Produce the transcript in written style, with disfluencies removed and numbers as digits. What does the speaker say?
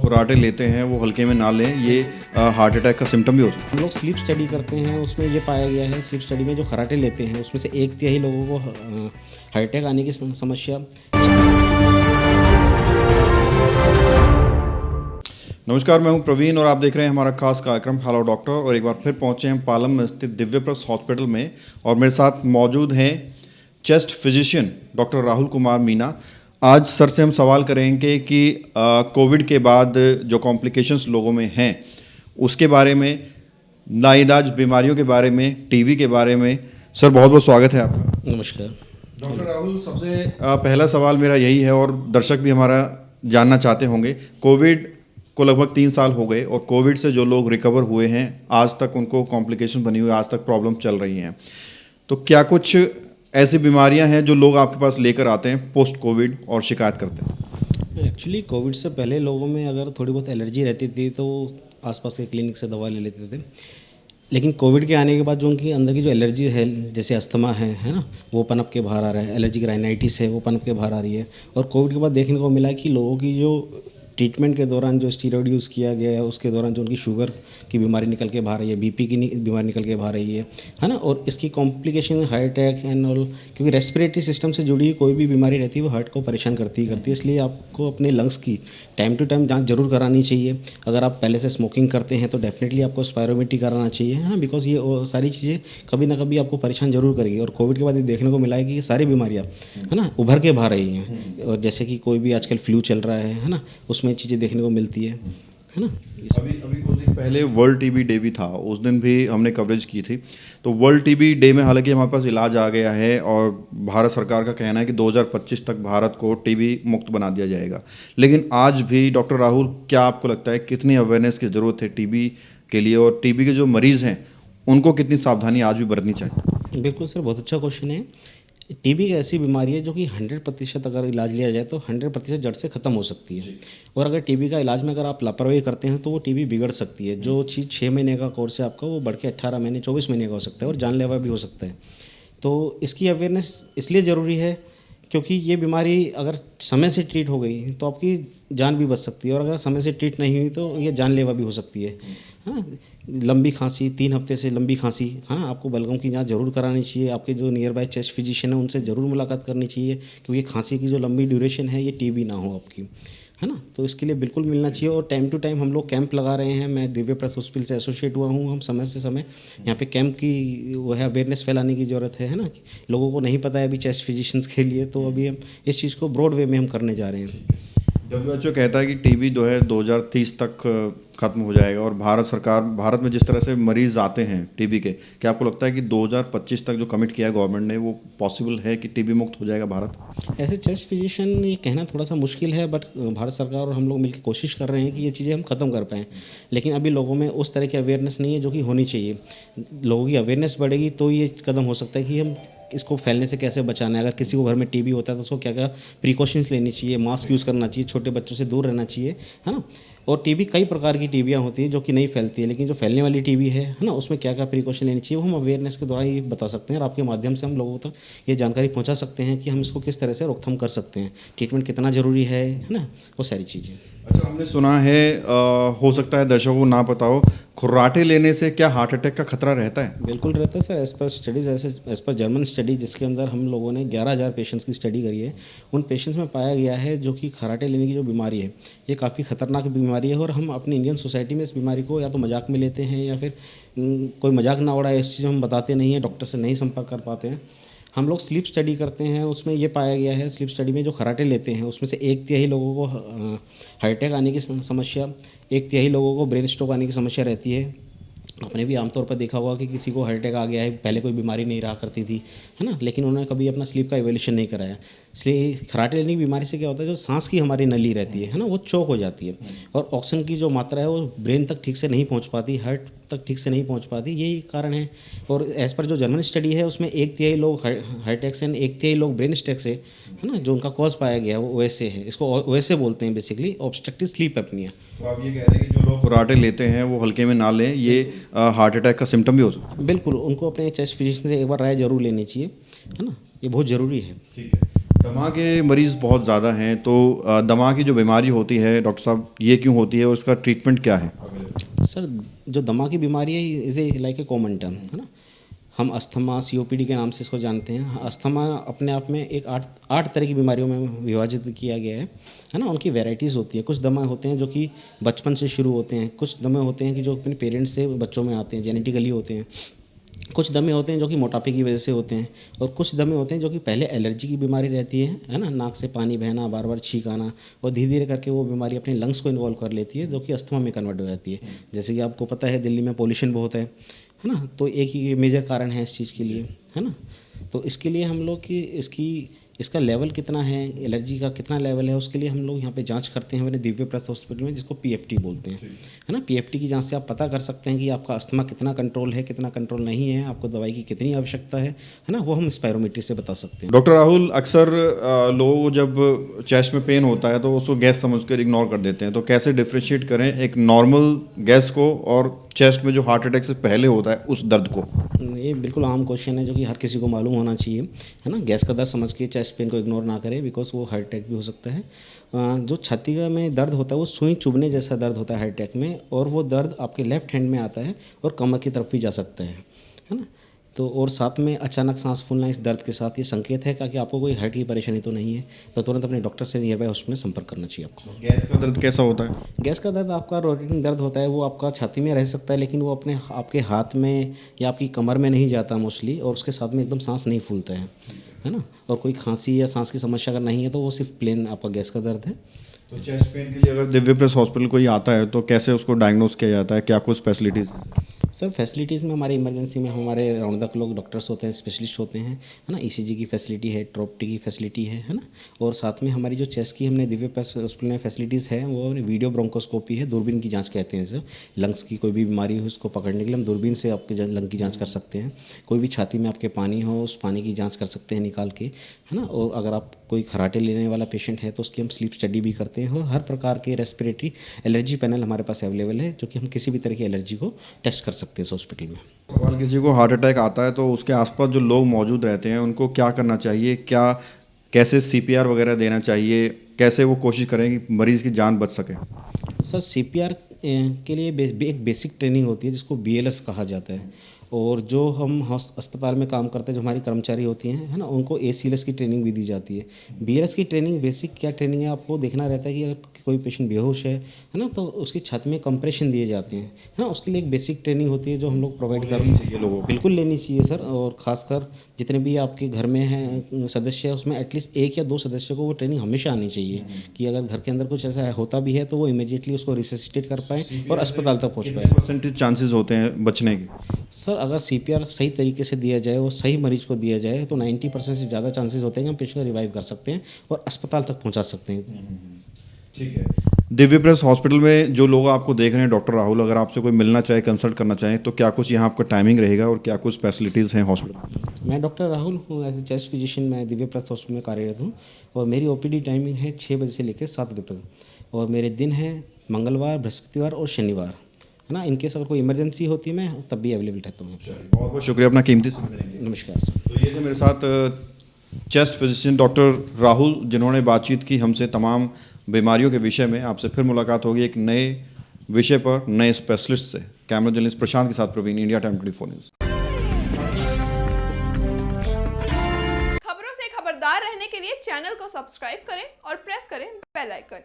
खुराटे लेते हैं वो हल्के में ना लें, ये हार्ट अटैक का सिम्टम भी हो सकता है। हम लोग स्लीप स्टडी करते हैं, उसमें ये पाया गया है स्लीप स्टडी में जो खराटे लेते हैं उसमें से 1/3 लोगों को हार्ट अटैक आने की समस्या। नमस्कार, मैं हूं प्रवीण और आप देख रहे हैं हमारा खास कार्यक्रम हेलो डॉक्टर। और एक बार फिर पहुंचे हैं पालम में स्थित दिव्यप्रस हॉस्पिटल में और मेरे साथ मौजूद हैं chest physician doctor Rahul Kumar Meena. आज सर से हम सवाल करेंगे कि कोविड के बाद जो कॉम्प्लिकेशंस लोगों में हैं उसके बारे में, नाइलाज बीमारियों के बारे में, टीबी के बारे में। सर बहुत बहुत स्वागत है आपका। नमस्कार डॉक्टर राहुल, सबसे पहला सवाल मेरा यही है और दर्शक भी हमारा जानना चाहते होंगे, कोविड को लगभग 3 साल हो गए और कोविड से जो लोग रिकवर हुए हैं आज तक उनको कॉम्प्लिकेशन बनी हुई, आज तक प्रॉब्लम चल रही हैं, तो क्या कुछ ऐसी बीमारियां हैं जो लोग आपके पास लेकर आते हैं पोस्ट कोविड और शिकायत करते हैं? एक्चुअली कोविड से पहले लोगों में अगर थोड़ी बहुत एलर्जी रहती थी तो आसपास के क्लिनिक से दवा ले लेते थे, लेकिन कोविड के आने के बाद जो उनकी अंदर की जो एलर्जी है, जैसे अस्थमा है ना, वो पनप के बाहर आ रहा है, एलर्जिक राइनाइटिस है वो पनप के बाहर आ रही है। और कोविड के बाद देखने को मिला कि लोगों की जो ट्रीटमेंट के दौरान जो स्टीरॉयड यूज़ किया गया है उसके दौरान जो उनकी शुगर की बीमारी निकल के बाहर आई है, बीपी की बीमारी निकल के बाहर आई है ना। और इसकी complication heart attack and all, क्योंकि रेस्पिरेटरी सिस्टम से जुड़ी कोई भी बीमारी रहती है वो हार्ट को परेशान करती है। इसलिए आपको अपने लंग्स की टाइम टू टाइम जांच जरूर करानी चाहिए। अगर आप पहले से स्मोकिंग करते हैं तो डेफिनेटली आपको स्पायरोमेट्री कराना चाहिए, है ना, बिकॉज ये सारी चीज़ें कभी ना कभी आपको परेशान जरूर करेगी। और कोविड के बाद ये देखने को मिला है कि ये सारी बीमारियाँ, है ना, उभर के बाहर आई हैं। और जैसे कि कोई भी आजकल फ्लू चल रहा है ना, उसमें चीज़ें देखने को मिलती है ना। अभी कुछ दिन पहले वर्ल्ड टीबी डे भी था, उस दिन भी हमने कवरेज की थी। तो वर्ल्ड टीबी डे में हालांकि हमारे पास इलाज आ गया है और भारत सरकार का कहना है कि 2025 तक भारत को टीबी मुक्त बना दिया जाएगा, लेकिन आज भी डॉक्टर राहुल, क्या आपको लगता है कितनी अवेयरनेस की ज़रूरत है टीबी के लिए, और टीबी के जो मरीज़ हैं उनको कितनी सावधानी आज भी बरतनी चाहिए? बिल्कुल सर, बहुत अच्छा क्वेश्चन है। टीबी एक ऐसी बीमारी है जो कि 100% अगर इलाज लिया जाए तो 100% जड़ से ख़त्म हो सकती है। और अगर टीबी का इलाज में अगर आप लापरवाही करते हैं तो वो टीबी बिगड़ सकती है। जो चीज़ 6 महीने का कोर्स है आपका, वो बढ़ के 18 महीने 24 महीने का हो सकता है और जानलेवा भी हो सकता है। तो इसकी अवेयरनेस इसलिए ज़रूरी है क्योंकि ये बीमारी अगर समय से ट्रीट हो गई तो आपकी जान भी बच सकती है, और अगर समय से ट्रीट नहीं हुई तो ये जानलेवा भी हो सकती है ना। लंबी खांसी, 3 हफ्ते से लंबी खांसी, है ना, आपको बलगम की जांच जरूर करानी चाहिए। आपके जो नियर बाय चेस्ट फिजिशियन है उनसे ज़रूर मुलाकात करनी चाहिए, क्योंकि खांसी की जो लंबी ड्यूरेशन है ये टीबी ना हो आपकी, है ना। तो इसके लिए बिल्कुल मिलना चाहिए। और टाइम टू टाइम हम लोग कैंप लगा रहे हैं। मैं दिव्यप्रस हॉस्पिटल से एसोसिएट हुआ हूँ। हम समय से समय यहाँ पे कैंप की वो है अवेयरनेस फैलाने की ज़रूरत है ना। लोगों को नहीं पता है अभी चेस्ट फिजिशियंस के लिए, तो अभी हम इस चीज़ को ब्रॉड वे में हम करने जा रहे हैं। WHO कहता है कि टीबी जो है 2030 तक खत्म हो जाएगा, और भारत में जिस तरह से मरीज आते हैं टीबी के, क्या आपको लगता है कि 2025 तक जो कमिट किया है गवर्नमेंट ने, वो पॉसिबल है कि टीबी मुक्त हो जाएगा भारत? ऐसे चेस्ट फिजिशियन ये कहना थोड़ा सा मुश्किल है, बट भारत सरकार और हम लोग मिलकर कोशिश कर रहे हैं कि ये चीज़ें हम ख़त्म कर पाएँ। लेकिन अभी लोगों में उस तरह की अवेयरनेस नहीं है जो कि होनी चाहिए। लोगों की अवेयरनेस बढ़ेगी तो ये कदम हो सकता है कि हम इसको फैलने से कैसे बचाना है। अगर किसी को घर में टीबी होता है तो उसको क्या क्या प्रिकॉशंस लेनी चाहिए, मास्क यूज़ करना चाहिए, छोटे बच्चों से दूर रहना चाहिए, है ना। और टीबी कई प्रकार की टीबियाँ होती है जो कि नहीं फैलती है, लेकिन जो फैलने वाली टीबी है ना, उसमें क्या क्या प्रिकॉशन लेनी चाहिए वो हम अवेयरनेस के द्वारा ये बता सकते हैं। और आपके माध्यम से हम लोगों तक ये जानकारी पहुंचा सकते हैं कि हम इसको किस तरह से रोकथाम कर सकते हैं, ट्रीटमेंट कितना ज़रूरी है ना, वो सारी चीज़ें। अच्छा, हमने सुना है, हो सकता है दर्शकों को ना पता हो, खुराटे लेने से क्या हार्ट अटैक का खतरा रहता है? बिल्कुल रहता है sir. As per studies, as per German study जिसके अंदर हम लोगों ने 11,000 पेशेंट्स की स्टडी करी है, उन पेशेंट्स में पाया गया है जो कि खराटे लेने की जो बीमारी है ये काफ़ी ख़तरनाक बीमारी है। और हम अपनी इंडियन सोसाइटी में इस बीमारी को या तो मजाक में लेते हैं या फिर कोई मजाक ना उड़ाए इस चीज़ हम बताते नहीं हैं, डॉक्टर से नहीं संपर्क कर पाते हैं। हम लोग स्लीप स्टडी करते हैं, उसमें ये पाया गया है स्लीप स्टडी में जो खराटे लेते हैं उसमें से 1/3 लोगों को हार्ट अटैक आने की समस्या, 1/3 लोगों को ब्रेन स्ट्रोक आने की समस्या रहती है। आपने भी आमतौर पर देखा होगा कि किसी को हार्ट अटैक आ गया है, पहले कोई बीमारी नहीं रहा करती थी, है ना, लेकिन उन्होंने कभी अपना स्लीप का इवोल्यूशन नहीं कराया। इसलिए खराटे लेने की बीमारी से क्या होता है, जो सांस की हमारी नली रहती है ना, वो चौक हो जाती है और ऑक्सीजन की जो मात्रा है वो ब्रेन तक ठीक से नहीं पहुंच पाती, हार्ट तक ठीक से नहीं पहुंच पाती, यही कारण है। और एज़ पर जो जर्मन स्टडी है उसमें 1/3 लोग हार्ट अटैक से, 1/3 लोग ब्रेन स्ट्रोक से, है ना, जो उनका कॉज पाया गया वो ओएसए है। इसको ओएसए बोलते हैं बेसिकली, ऑब्स्ट्रक्टिव स्लीप एपनिया। तो आप ये कह रहे हैं कि जो लोग खुराटे लेते हैं वो हल्के में ना लें, ये हार्ट अटैक का सिम्टम भी हो सकता है? बिल्कुल, उनको अपने चेस्ट फिजिशियन से एक बार राय जरूर लेनी चाहिए, है ना, ये बहुत ज़रूरी है। ठीक है। दमा के मरीज़ बहुत ज़्यादा हैं, तो दमा की जो बीमारी होती है डॉक्टर साहब, ये क्यों होती है और इसका ट्रीटमेंट क्या है? सर, जो दमा की बीमारी है is a like a common term, है ना। हम अस्थमा सीओपीडी के नाम से इसको जानते हैं। अस्थमा अपने आप में एक आठ तरह की बीमारियों में विभाजित किया गया है ना। उनकी वैरायटीज़ होती है। कुछ दमा होते हैं जो कि बचपन से शुरू होते हैं, कुछ दमे होते हैं कि जो अपने पेरेंट्स से बच्चों में आते हैं, जेनेटिकली होते हैं। कुछ दमे होते हैं जो कि मोटापे की वजह से होते हैं, और कुछ दमे होते हैं जो कि पहले एलर्जी की बीमारी रहती है ना, नाक से पानी बहना, बार बार छींक आना, और धीरे धीरे करके वो बीमारी अपने लंग्स को इन्वॉल्व कर लेती है, जो कि अस्थमा में कन्वर्ट हो जाती है। जैसे कि आपको पता है दिल्ली में पोल्यूशन बहुत है ना, तो एक ही मेजर कारण है इस चीज़ के लिए, है ना। तो इसके लिए हम लोग की इसका लेवल कितना है, एलर्जी का कितना लेवल है, उसके लिए हम लोग यहाँ पे जांच करते हैं हमारे दिव्य प्रसाद हॉस्पिटल में, जिसको पीएफटी बोलते हैं, है ना। पीएफटी की जांच से आप पता कर सकते हैं कि आपका अस्थमा कितना कंट्रोल है, कितना कंट्रोल नहीं है, आपको दवाई की कितनी आवश्यकता है ना, वो हम स्पायरोमीटर से बता सकते हैं। डॉक्टर राहुल, अक्सर लोग जब चेस्ट में पेन होता है तो उसको गैस समझकर इग्नोर कर देते हैं, तो कैसे डिफ्रेंशिएट करें एक नॉर्मल गैस को और चेस्ट में जो हार्ट अटैक से पहले होता है उस दर्द को? ये बिल्कुल आम क्वेश्चन है जो कि हर किसी को मालूम होना चाहिए, है ना। गैस का दर्द समझ के चेस्ट पेन को इग्नोर ना करें, बिकॉज वो हार्ट अटैक भी हो सकता है। जो छाती का में दर्द होता है वो सुई चुभने जैसा दर्द होता है हार्ट अटैक में, और वो दर्द आपके लेफ्ट हैंड में आता है और कमर की तरफ भी जा सकता है ना। तो और साथ में अचानक सांस फूलना इस दर्द के साथ ये संकेत है कि आपको कोई हार्ट की परेशानी तो नहीं है, तो तुरंत अपने डॉक्टर से नियर बाय हॉस्पिटल में संपर्क करना चाहिए आपको। गैस का दर्द कैसा होता है? गैस का दर्द आपका रोटेटिंग दर्द होता है, वो आपका छाती में रह सकता है, लेकिन वो आपके हाथ में या आपकी कमर में नहीं जाता मोस्टली, और उसके साथ में एकदम सांस नहीं फूलता है ना। और कोई खांसी या सांस की समस्या अगर नहीं है तो वो सिर्फ प्लेन आपका गैस का दर्द है। तो चेस्ट पेन के लिए अगर दिव्य प्रेस हॉस्पिटल कोई आता है तो कैसे उसको डायग्नोस किया जाता है, क्या कुछ फैसिलिटीज़ है? सर, फैसिलिटीज़ में हमारे इमरजेंसी में हमारे राउंड द क्लॉक डॉक्टर्स होते हैं, स्पेशलिस्ट होते हैं, है ना। ईसीजी की फैसिलिटी है, ट्रोप्टी की फैसिलिटी है ना। और साथ में हमारी जो चेस्ट की हमने दिव्य प्रेस हॉस्पिटल में फैसिलिटीज़ है, वो वीडियो ब्रोंकोस्कोपी है, दूरबीन की जांच कहते हैं इसे। लंग्स की कोई भी बीमारी हो उसको पकड़ने के लिए हम दूरबीन से आपके लंग की जाँच कर सकते हैं। कोई भी छाती में आपके पानी हो, उस पानी की जाँच कर सकते हैं निकाल के, है ना। और अगर आप कोई खराटे लेने वाला पेशेंट है तो उसकी हम स्लीप स्टडी भी करते हैं, और हर प्रकार के रेस्पिरेटरी एलर्जी पैनल हमारे पास अवेलेबल है, जो कि हम किसी भी तरह की एलर्जी को टेस्ट कर सकते हैं इस हॉस्पिटल में। सवाल, किसी को हार्ट अटैक आता है तो उसके आसपास जो लोग मौजूद रहते हैं उनको क्या करना चाहिए, कैसे सीपीआर वगैरह देना चाहिए, कैसे वो कोशिश करें कि मरीज़ की जान बच सके? सर, सीपीआर के लिए एक बेसिक ट्रेनिंग होती है जिसको बीएलएस कहा जाता है, और जो हम अस्पताल में काम करते हैं जो हमारी कर्मचारी होती हैं, है ना, उनको एसीएलएस की ट्रेनिंग भी दी जाती है। बीएलएस की ट्रेनिंग बेसिक क्या ट्रेनिंग है, आपको देखना रहता है कि अगर कोई पेशेंट बेहोश है ना, तो उसकी छाती में कंप्रेशन दिए जाते हैं, है ना। उसके लिए एक बेसिक ट्रेनिंग होती है जो हम लोग प्रोवाइड कर चाहिए लोगों को। बिल्कुल लेनी चाहिए सर, और ख़ासकर जितने भी आपके घर में हैं सदस्य, उसमें एटलीस्ट 1 या 2 सदस्यों को वो ट्रेनिंग हमेशा आनी चाहिए, कि अगर घर के अंदर कुछ ऐसा होता भी है तो वो इमीडिएटली उसको रिससिटेट कर पाएँ और अस्पताल तक पहुँच पाएँ। परसेंटेज चांसेस होते हैं बचने के? सर, अगर सीपीआर सही तरीके से दिया जाए और सही मरीज को दिया जाए तो 90% से ज़्यादा चांसेस होते हैं कि हम पेशेंट को रिवाइव कर सकते हैं और अस्पताल तक पहुंचा सकते हैं। ठीक है। दिव्य प्रेस हॉस्पिटल में जो लोग आपको देख रहे हैं, डॉक्टर राहुल, अगर आपसे कोई मिलना चाहे, कंसल्ट करना चाहे, तो क्या कुछ यहाँ आपका टाइमिंग रहेगा और क्या कुछ फैसिलिटीज़ हैं हॉस्पिटल? मैं डॉक्टर राहुल हूँ, एज ए चेस्ट फिजिशियन मैं दिव्य प्रेस हॉस्पिटल में कार्यरत हूँ, और मेरी ओपीडी टाइमिंग है 6 बजे से लेकर 7 बजे तक, और मेरे दिन हैं मंगलवार, बृहस्पतिवार और शनिवार, है ना। इनकेस अगर कोई इमरजेंसी होती है मैं तब भी अवेलेबल रहता हूँ। बहुत बहुत शुक्रिया अपना कीमती समय देने के लिए। नमस्कार सर। तो ये थे मेरे साथ चेस्ट फिजिशियन डॉक्टर राहुल, जिन्होंने बातचीत की हमसे तमाम बीमारियों के विषय में। आपसे फिर मुलाकात होगी एक नए विषय पर, नए स्पेशलिस्ट से। कैमरा जर्नलिस्ट प्रशांत के साथ प्रवीण, इंडिया टाइम 24 न्यूज़। खबरों से खबरदार रहने के लिए चैनल को सब्सक्राइब करें और प्रेस करें बेल आइकन।